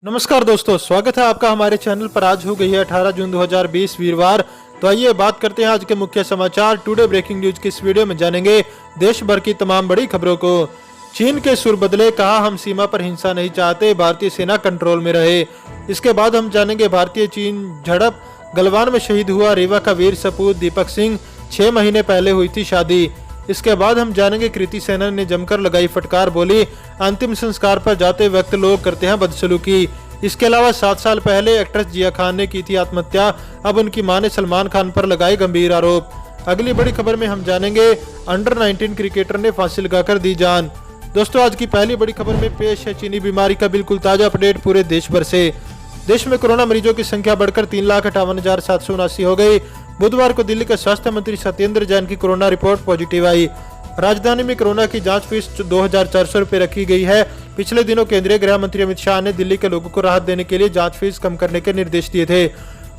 नमस्कार दोस्तों, स्वागत है आपका हमारे चैनल पर। आज हो गई है 18 जून 2020 वीरवार। तो आइए बात करते हैं आज के मुख्य समाचार। टुडे ब्रेकिंग न्यूज की इस वीडियो में जानेंगे देश भर की तमाम बड़ी खबरों को। चीन के सुर बदले, कहा हम सीमा पर हिंसा नहीं चाहते, भारतीय सेना कंट्रोल में रहे। इसके बाद हम जानेंगे भारतीय चीन झड़प, गलवान में शहीद हुआ रीवा का वीर सपूत दीपक सिंह, 6 महीने पहले हुई थी शादी। इसके बाद हम जानेंगे कृति सेनन ने जमकर लगाई फटकार, बोली अंतिम संस्कार पर जाते वक्त लोग करते हैं बदसलूकी। इसके अलावा 7 साल पहले एक्ट्रेस जिया खान ने की थी आत्महत्या, अब उनकी मां ने सलमान खान पर लगाए गंभीर आरोप। अगली बड़ी खबर में हम जानेंगे अंडर 19 क्रिकेटर ने फांसी लगाकर दी जान। दोस्तों, आज की पहली बड़ी खबर में पेश है चीनी बीमारी का बिल्कुल ताजा अपडेट पूरे देश भर से। देश में कोरोना मरीजों की संख्या बढ़कर 3,58,779 हो गई। बुधवार को दिल्ली के स्वास्थ्य मंत्री सत्येंद्र जैन की कोरोना रिपोर्ट पॉजिटिव आई। राजधानी में कोरोना की जांच फीस 2,400 रुपए रखी गई है। पिछले दिनों केंद्रीय गृह मंत्री अमित शाह ने दिल्ली के लोगों को राहत देने के लिए जांच फीस कम करने के निर्देश दिए थे।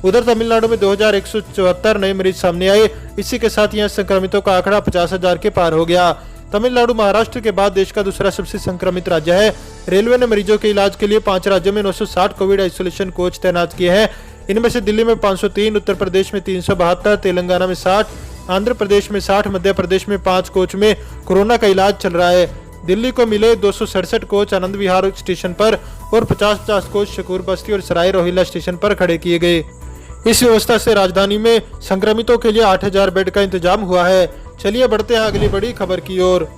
उधर तमिलनाडु में 2,174 नए मरीज सामने आए। इसी के साथ यहां संक्रमितों का आंकड़ा 50,000 के पार हो गया। तमिलनाडु महाराष्ट्र के बाद देश का दूसरा सबसे संक्रमित राज्य है। रेलवे ने मरीजों के इलाज के लिए 5 राज्यों में 960 कोविड आइसोलेशन कोच तैनात किए हैं। इनमें से दिल्ली में 503, उत्तर प्रदेश में 372, तेलंगाना में 60, आंध्र प्रदेश में 60, मध्य प्रदेश में 5 कोच में कोरोना का इलाज चल रहा है। दिल्ली को मिले 267 कोच आनंद विहार स्टेशन पर और 50-50 कोच शकूर बस्ती और सराय रोहिल्ला स्टेशन पर खड़े किए गए। इस व्यवस्था से राजधानी में संक्रमितों के लिए 8,000 बेड का इंतजाम हुआ है। चलिए बढ़ते हैं अगली बड़ी खबर की ओर।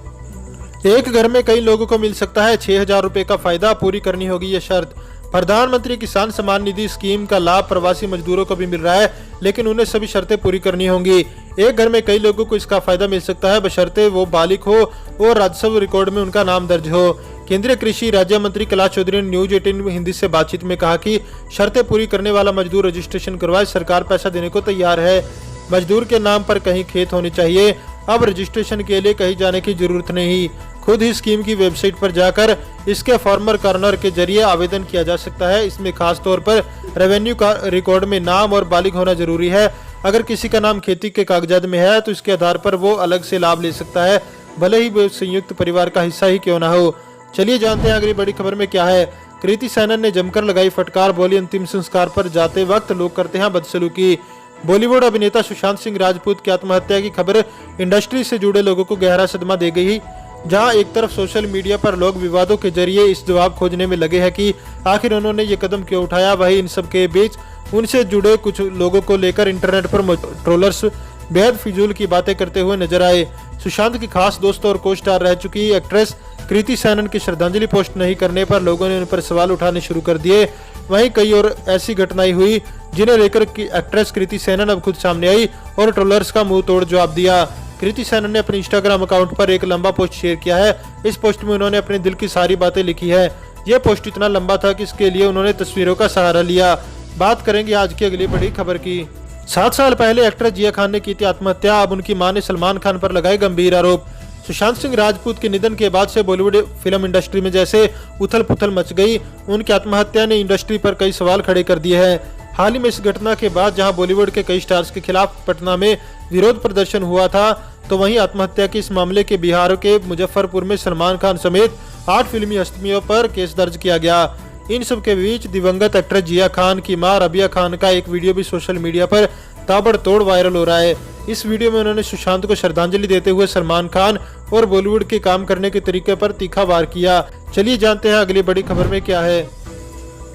एक घर में कई लोगों को मिल सकता है 6,000 रुपए का फायदा, पूरी करनी होगी ये शर्त। प्रधानमंत्री किसान सम्मान निधि स्कीम का लाभ प्रवासी मजदूरों को भी मिल रहा है, लेकिन उन्हें सभी शर्तें पूरी करनी होंगी। एक घर में कई लोगों को इसका फायदा मिल सकता है, बशर्ते वो बालिग हो और राजस्व रिकॉर्ड में उनका नाम दर्ज हो। केंद्रीय कृषि राज्य मंत्री कैलाश चौधरी ने न्यूज 18 हिंदी से बातचीत में कहा कि शर्तें पूरी करने वाला मजदूर रजिस्ट्रेशन करवाए, सरकार पैसा देने को तैयार है। मजदूर के नाम पर कहीं खेत होने चाहिए। अब रजिस्ट्रेशन के लिए कहीं जाने की जरूरत नहीं, खुद ही स्कीम की वेबसाइट पर जाकर इसके फार्मर कॉर्नर के जरिए आवेदन किया जा सकता है। इसमें खास तौर पर रेवेन्यू का रिकॉर्ड में नाम और बालिग होना जरूरी है। अगर किसी का नाम खेती के कागजात में है तो इसके आधार पर वो अलग से लाभ ले सकता है, भले ही वो संयुक्त परिवार का हिस्सा ही क्यों ना हो। चलिए जानते हैं अगली बड़ी खबर में क्या है। कृति सेनन ने जमकर लगाई फटकार, बोली अंतिम संस्कार पर जाते वक्त लोग करते हैं बदसलूकी। बॉलीवुड अभिनेता सुशांत सिंह राजपूत की आत्महत्या की खबर इंडस्ट्री से जुड़े लोगों को गहरा सदमा दे गई। जहां एक तरफ सोशल मीडिया पर लोग विवादों के जरिए इस जवाब खोजने में लगे हैं कि आखिर उन्होंने ये कदम क्यों उठाया, वहीं इन सब के बीच उनसे जुड़े कुछ लोगों को लेकर इंटरनेट पर ट्रोलर्स बेहद फिजूल की बातें करते हुए नजर आए। सुशांत की खास दोस्त और को स्टार रह चुकी एक्ट्रेस कृति सेनन की श्रद्धांजलि पोस्ट नहीं करने पर लोगों ने उन पर सवाल उठाने शुरू कर दिए। वहीं कई और ऐसी घटनाएं हुई जिन्हें लेकर एक्ट्रेस कृति सेनन अब खुद सामने आई और ट्रोलर्स का मुंह तोड़ जवाब दिया। कृति सेनन ने अपने इंस्टाग्राम अकाउंट पर एक लंबा पोस्ट शेयर किया है। इस पोस्ट में उन्होंने अपने दिल की सारी बातें लिखी है। यह पोस्ट इतना लंबा था कि इसके लिए उन्होंने तस्वीरों का सहारा लिया। बात करेंगे आज की अगली बड़ी खबर की। 7 साल पहले एक्ट्रेस जिया खान ने की थी आत्महत्या, अब उनकी मां ने सलमान खान पर लगाए गंभीर आरोप। सुशांत सिंह राजपूत के निधन के बाद से बॉलीवुड फिल्म इंडस्ट्री में जैसे उथल पुथल मच गई। उनकी आत्महत्या ने इंडस्ट्री पर कई सवाल खड़े कर दिए हैं। हाल ही में इस घटना के बाद जहां बॉलीवुड के कई स्टार्स के खिलाफ पटना में विरोध प्रदर्शन हुआ था, तो वहीं आत्महत्या के इस मामले के बिहार के मुजफ्फरपुर में सलमान खान समेत 8 फिल्मी हस्तियों पर केस दर्ज किया गया। इन सब के बीच दिवंगत एक्ट्रेस जिया खान की मां रबिया खान का एक वीडियो भी सोशल मीडिया पर ताबड़तोड़ वायरल हो रहा है। इस वीडियो में उन्होंने सुशांत को श्रद्धांजलि देते हुए सलमान खान और बॉलीवुड के काम करने के तरीके पर तीखा वार किया। चलिए जानते हैं अगली बड़ी खबर में क्या है।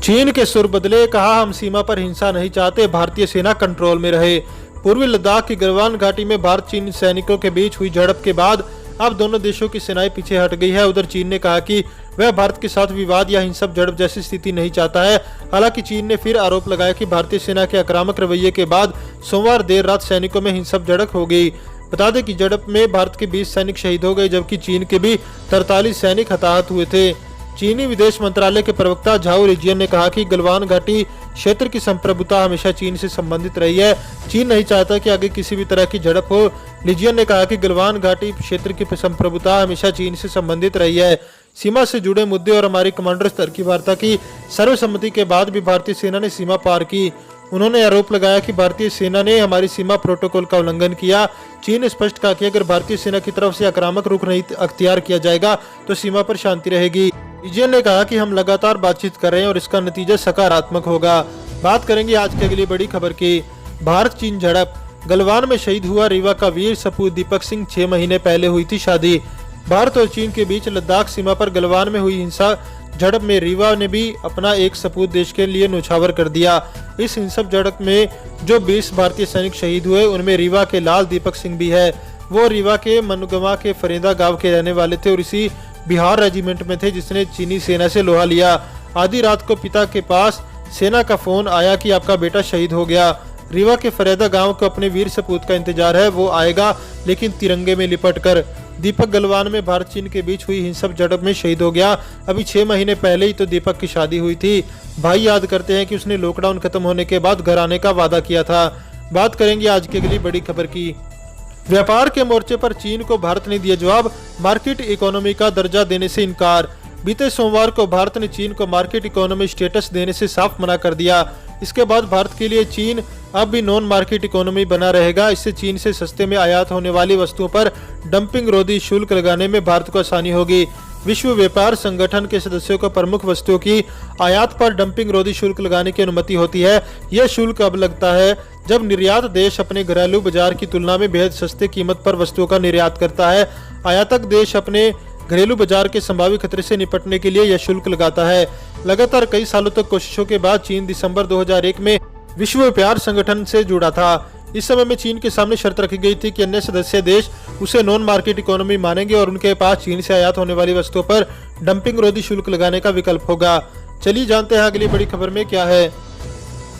चीन के सुर बदले, कहा हम सीमा पर हिंसा नहीं चाहते, भारतीय सेना कंट्रोल में रहे। पूर्वी लद्दाख की गलवान घाटी में भारत चीन सैनिकों के बीच हुई झड़प के बाद अब दोनों देशों की सेनाएं पीछे हट गई है। उधर चीन ने कहा कि वह भारत के साथ विवाद या हिंसक झड़प जैसी स्थिति नहीं चाहता है। हालांकि चीन ने फिर आरोप लगाया कि भारतीय सेना के आक्रामक रवैये के बाद सोमवार देर रात सैनिकों में हिंसक झड़प हो गई। बता दें कि झड़प में भारत के 20 सैनिक शहीद हो गए, जबकि चीन के भी 43 सैनिक हताहत हुए थे। चीनी विदेश मंत्रालय के प्रवक्ता झाओ लिजियन ने कहा कि गलवान घाटी क्षेत्र की संप्रभुता हमेशा चीन से संबंधित रही है। चीन नहीं चाहता कि आगे किसी भी तरह की झड़प हो। लिजियन ने कहा कि गलवान घाटी क्षेत्र की संप्रभुता हमेशा चीन से संबंधित रही है। सीमा से जुड़े मुद्दे और हमारी कमांडर स्तर की वार्ता की सर्वसम्मति के बाद भी भारतीय सेना ने सीमा पार की। उन्होंने आरोप लगाया कि भारतीय सेना ने हमारी सीमा प्रोटोकॉल का उल्लंघन किया। चीन ने स्पष्ट कहा कि अगर भारतीय सेना की तरफ से आक्रामक रुख नहीं अख्तियार किया जाएगा तो सीमा पर शांति रहेगी। ईजेन ने कहा कि हम लगातार बातचीत कर रहे हैं और इसका नतीजा सकारात्मक होगा। बात करेंगे आज की अगली बड़ी खबर की। भारत चीन झड़प, गलवान में शहीद हुआ रीवा का वीर सपूत दीपक सिंह। 6 महीने पहले हुई थी शादी। भारत और चीन के बीच लद्दाख सीमा पर गलवान में हुई हिंसा झड़प में रीवा ने भी अपना एक सपूत देश के लिए न्यौछावर कर दिया। इस हिंसक झड़प में जो 20 भारतीय सैनिक शहीद हुए उनमें रीवा के लाल दीपक सिंह भी है। वो रीवा के मनगवा के फरेंदा गांव के रहने वाले थे और इसी बिहार रेजिमेंट में थे जिसने चीनी सेना से लोहा लिया। आधी रात को पिता के पास सेना का फोन आया कि आपका बेटा शहीद हो गया। रीवा के फरेंदा गांव को अपने वीर सपूत का इंतजार है, वो आएगा लेकिन तिरंगे में लिपट कर। दीपक गलवान में भारत चीन के बीच हुई हिंसक झड़प में शहीद हो गया। अभी 6 महीने पहले ही तो दीपक की शादी हुई थी। भाई याद करते हैं कि उसने लॉकडाउन खत्म होने के बाद घर आने का वादा किया था। बात करेंगे आज की अगली बड़ी खबर की। व्यापार के मोर्चे पर चीन को भारत ने दिया जवाब, मार्केट इकोनॉमी का दर्जा देने से इनकार। बीते सोमवार को भारत ने चीन को मार्केट इकोनॉमी स्टेटस देने से साफ मना कर दिया। इसके बाद भारत के लिए चीन अब भी नॉन मार्केट इकोनॉमी बना रहेगा। इससे चीन से सस्ते में आयात होने वाली वस्तुओं पर डंपिंग रोधी शुल्क लगाने में भारत को आसानी होगी। विश्व व्यापार संगठन के सदस्यों को प्रमुख वस्तुओं की आयात पर डंपिंग रोधी शुल्क लगाने की अनुमति होती है। यह शुल्क अब लगता है जब निर्यात देश अपने घरेलू बाजार की तुलना में बेहद सस्ते कीमत पर वस्तुओं का निर्यात करता है। आयातक देश अपने घरेलू बाजार के संभावित खतरे से निपटने के लिए यह शुल्क लगाता है। लगातार कई सालों तक कोशिशों के बाद चीन दिसंबर 2001 में विश्व व्यापार संगठन से जुड़ा था। इस समय में चीन के सामने शर्त रखी गई थी कि अन्य सदस्य देश उसे नॉन मार्केट इकोनॉमी मानेंगे और उनके पास चीन से आयात होने वाली वस्तुओं पर डंपिंग रोधी शुल्क लगाने का विकल्प होगा। चलिए जानते हैं अगली बड़ी खबर में क्या है।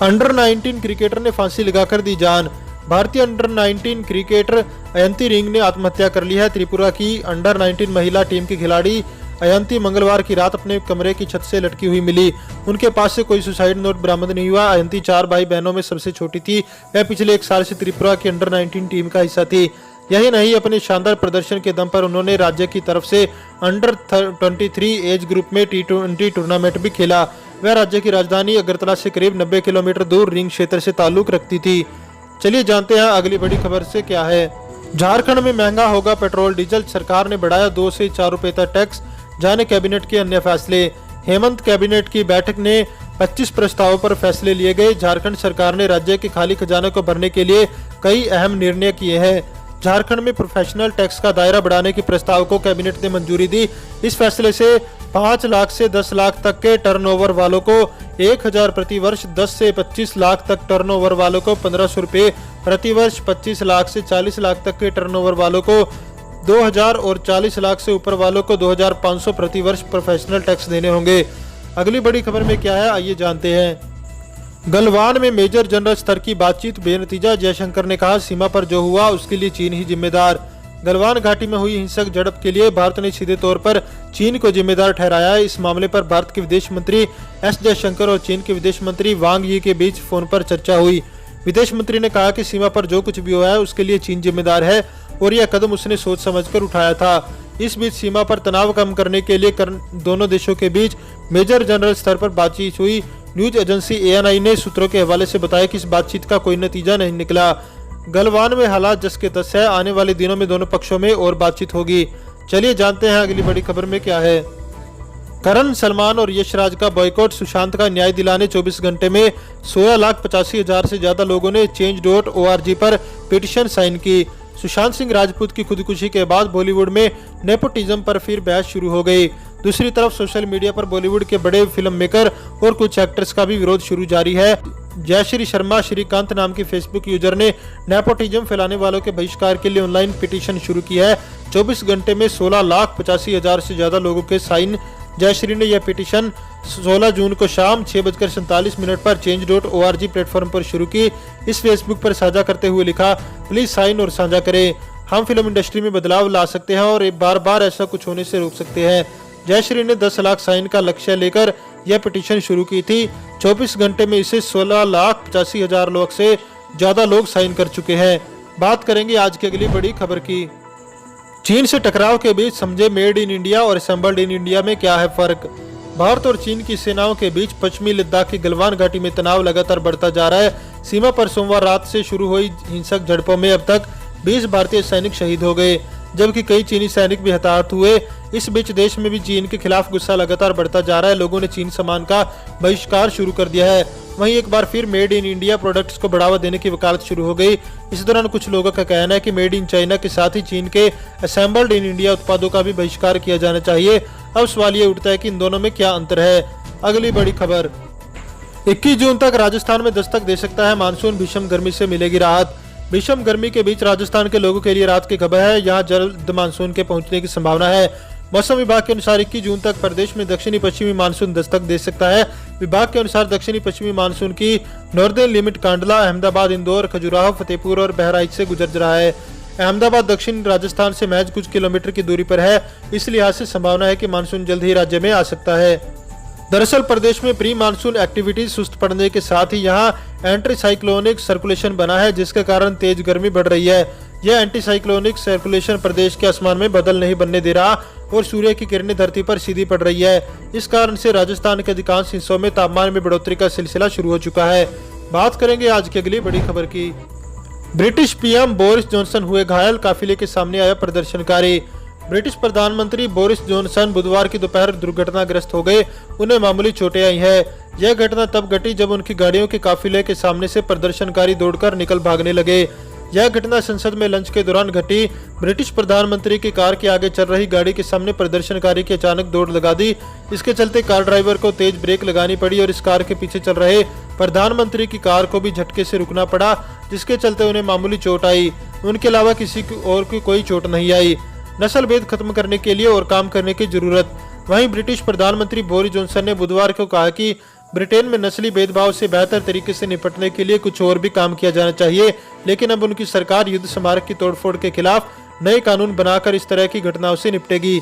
अंडर 19 क्रिकेटर ने फांसी लगाकर दी जान। भारतीय अंडर 19 क्रिकेटर अयंती रिंग ने आत्महत्या कर ली है। त्रिपुरा की अंडर 19 महिला टीम की खिलाड़ी अयंती मंगलवार की रात अपने कमरे की छत से लटकी हुई मिली। उनके पास से कोई सुसाइड नोट बरामद नहीं हुआ। अयंती 4 भाई बहनों में सबसे छोटी थी। वह पिछले 1 साल से त्रिपुरा की अंडर 19 टीम का हिस्सा थी। यही नहीं, अपने शानदार प्रदर्शन के दम पर उन्होंने राज्य की तरफ से अंडर 23 एज ग्रुप में T20 टूर्नामेंट भी खेला। वह राज्य की राजधानी अगरतला से करीब 90 किलोमीटर दूर रिंग क्षेत्र से ताल्लुक रखती थी। चलिए जानते हैं अगली बड़ी खबर से क्या है। झारखंड में महंगा होगा पेट्रोल डीजल, सरकार ने बढ़ाया 2 से 4 रुपए तक टैक्स। जाने कैबिनेट के अन्य फैसले। हेमंत कैबिनेट की बैठक ने 25 प्रस्तावों पर फैसले लिए गए। झारखंड सरकार ने राज्य के खाली खजाने को भरने के लिए कई अहम निर्णय किए हैं। झारखंड में प्रोफेशनल टैक्स का दायरा बढ़ाने के प्रस्ताव को कैबिनेट ने मंजूरी दी। इस फैसले से 5 लाख से 10 लाख तक के टर्नओवर वालों को 1000 प्रति वर्ष, 10 से 25 लाख तक टर्नओवर वालों को 1500 रुपए प्रति वर्ष, 25 लाख से 40 लाख तक के टर्नओवर वालों को 2000 और 40 लाख से ऊपर वालों को 2500 प्रति वर्ष प्रोफेशनल टैक्स देने होंगे। अगली बड़ी खबर में क्या है आइए जानते हैं। गलवान में मेजर जनरल स्तर की बातचीत बेनतीजा, जयशंकर ने कहा सीमा पर जो हुआ उसके लिए चीन ही जिम्मेदार। गलवान घाटी में हुई हिंसक झड़प के लिए भारत ने सीधे तौर पर चीन को जिम्मेदार ठहराया है। इस मामले पर भारत के विदेश मंत्री एस जयशंकर और चीन के विदेश मंत्री वांग यी के बीच फोन पर चर्चा हुई। विदेश मंत्री ने कहा कि सीमा पर जो कुछ भी हुआ है उसके लिए चीन जिम्मेदार है और यह कदम उसने सोच समझकर उठाया था। इस बीच सीमा पर तनाव कम करने के लिए दोनों देशों के बीच मेजर जनरल स्तर पर बातचीत हुई। न्यूज एजेंसी ANI ने सूत्रों के हवाले से बताया कि इस बातचीत का कोई नतीजा नहीं निकला। गलवान में हालात जस के तस है। आने वाले दिनों में दोनों पक्षों में और बातचीत होगी। चलिए जानते हैं अगली बड़ी खबर में क्या है। करण, सलमान और यश राज का बॉयकॉट, सुशांत का न्याय दिलाने 24 घंटे में 16,85,000 से ज्यादा लोगों ने change.org पर पिटीशन साइन की। सुशांत सिंह राजपूत की खुदकुशी के बाद बॉलीवुड में नेपोटिज्म पर फिर बहस शुरू हो गई। दूसरी तरफ सोशल मीडिया पर बॉलीवुड के बड़े फिल्म मेकर और कुछ एक्टर्स का भी विरोध शुरू जारी है। जयश्री शर्मा श्रीकांत नाम की फेसबुक यूजर ने नेपोटिज्म फैलाने वालों के बहिष्कार के लिए ऑनलाइन पिटीशन शुरू की है। 24 घंटे में 16,85,000 से ज्यादा लोगों के साइन। जयश्री ने यह पिटीशन 16 जून को शाम 6:47 पर change.org प्लेटफॉर्म पर शुरू की। इस फेसबुक पर साझा करते हुए लिखा, प्लीज साइन और साझा करें। हम फिल्म इंडस्ट्री में बदलाव ला सकते हैं और बार बार ऐसा कुछ होने से रोक सकते हैं। जयश्री ने 10 लाख साइन का लक्ष्य लेकर यह पिटीशन शुरू की थी। 24 घंटे में इसे 16,85,000 लोग से ज्यादा लोग साइन कर चुके हैं। बात करेंगे आज की अगली बड़ी खबर की। चीन से टकराव के बीच समझे मेड इन इंडिया और असेंबल्ड इन इंडिया में क्या है फर्क। भारत और चीन की सेनाओं के बीच पश्चिमी लद्दाख की गलवान घाटी में तनाव लगातार बढ़ता जा रहा है। सीमा पर सोमवार रात से शुरू हुई हिंसक झड़पों में अब तक 20 भारतीय सैनिक शहीद हो गए, जबकि कई चीनी सैनिक भी हताहत हुए। इस बीच देश में भी चीन के खिलाफ गुस्सा लगातार बढ़ता जा रहा है। लोगों ने चीन सामान का बहिष्कार शुरू कर दिया है। वहीं एक बार फिर मेड इन इंडिया प्रोडक्ट्स को बढ़ावा देने की वकालत शुरू हो गई। इस दौरान कुछ लोगों का कहना है कि मेड इन चाइना के साथ ही चीन के असेंबल्ड इन इंडिया उत्पादों का भी बहिष्कार किया जाना चाहिए। अब सवाल ये उठता है कि इन दोनों में क्या अंतर है। अगली बड़ी खबर, 21 जून तक राजस्थान में दस्तक दे सकता है मानसून, भीषण गर्मी से मिलेगी राहत। भीषण गर्मी के बीच राजस्थान के लोगों के लिए राहत की खबर है। यहाँ जल्द मानसून के पहुंचने की संभावना है। मौसम विभाग के अनुसार 21 जून तक प्रदेश में दक्षिणी पश्चिमी मानसून दस्तक दे सकता है। विभाग के अनुसार दक्षिणी पश्चिमी मानसून की नॉर्दर्न लिमिट कांडला, अहमदाबाद, इंदौर, खजुराहो, फतेहपुर और बहराइच से गुजर रहा है। अहमदाबाद दक्षिण राजस्थान से महज कुछ किलोमीटर की दूरी पर है, इस लिहाज से संभावना है कि मानसून जल्द ही राज्य में आ सकता है। दरअसल प्रदेश में प्री मानसून एक्टिविटीज सुस्त पड़ने के साथ ही यहाँ एंटी साइक्लोनिक सर्कुलेशन बना है, जिसके कारण तेज गर्मी बढ़ रही है। यह एंटी साइक्लोनिक सर्कुलेशन प्रदेश के आसमान में बदल नहीं बनने दे रहा और सूर्य की किरणें धरती पर सीधी पड़ रही है। इस कारण से राजस्थान के अधिकांश हिस्सों में तापमान में बढ़ोतरी का सिलसिला शुरू हो चुका है। बात करेंगे आज की अगली बड़ी खबर की। ब्रिटिश पीएम बोरिस जॉनसन हुए घायल, काफिले के सामने आया प्रदर्शनकारी। ब्रिटिश प्रधानमंत्री बोरिस जॉनसन बुधवार की दोपहर दुर्घटनाग्रस्त हो गए। उन्हें मामूली चोटें आई हैं। यह घटना तब घटी जब उनकी गाड़ियों के काफिले के सामने से प्रदर्शनकारी दौड़कर निकल भागने लगे। यह घटना संसद में लंच के दौरान घटी। ब्रिटिश प्रधानमंत्री की कार के आगे चल रही गाड़ी के सामने प्रदर्शनकारी की अचानक दौड़ लगा दी। इसके चलते कार ड्राइवर को तेज ब्रेक लगानी पड़ी और इस कार के पीछे चल रहे प्रधानमंत्री की कार को भी झटके से रुकना पड़ा, जिसके चलते उन्हें मामूली चोट आई। उनके अलावा किसी और की कोई चोट नहीं आई। नस्ल भेद खत्म करने के लिए और काम करने की जरूरत। वहीं ब्रिटिश प्रधानमंत्री बोरिस जॉनसन ने बुधवार को कहा कि ब्रिटेन में नस्ली भेदभाव से बेहतर तरीके से निपटने के लिए कुछ और भी काम किया जाना चाहिए, लेकिन अब उनकी सरकार युद्ध स्मारक की तोड़फोड़ के खिलाफ नए कानून बनाकर इस तरह की घटनाओं से निपटेगी।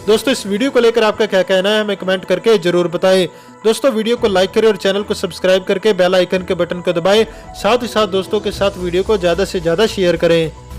दोस्तों, इस वीडियो को लेकर आपका क्या कहना है, हमें कमेंट करके जरूर बताएं। दोस्तों, वीडियो को लाइक करें और चैनल को सब्सक्राइब करके बेल आइकन के बटन को दबाएं। साथ ही साथ दोस्तों के साथ वीडियो को ज्यादा से ज्यादा शेयर करें।